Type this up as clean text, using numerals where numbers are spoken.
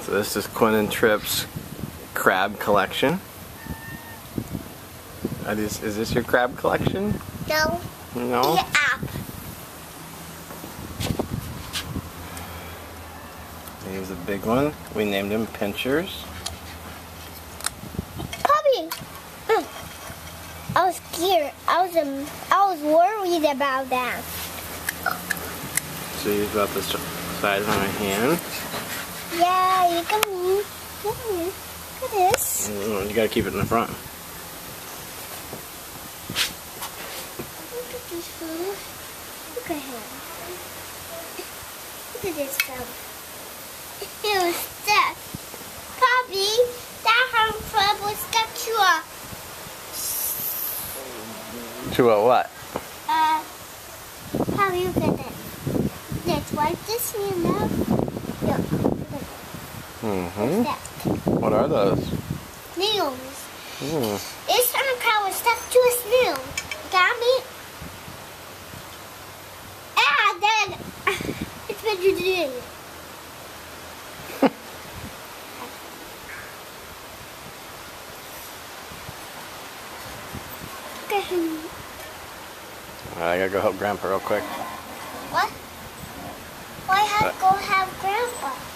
So this is Quinn and Trip's crab collection. Is this your crab collection? No. No? The app. Here's a big one. We named him Pinchers. Puppy. I was scared. I was worried about that. So he's about the size of my hand. Yeah, you can move. Look at this. You gotta keep it in the front. Look at this food. Look at him. Look at this stuff. It was stuck. Puppy, that crab was stuck To a what? Puppy, look at that. Let's wipe this hand up. Look. Mm-hmm. What's that? What are those? Snails. Mm. This time crab was stuck to a snail. Got me? Then it's vegetarian. Look at him. I gotta go help Grandpa real quick. What? Why have go have Grandpa?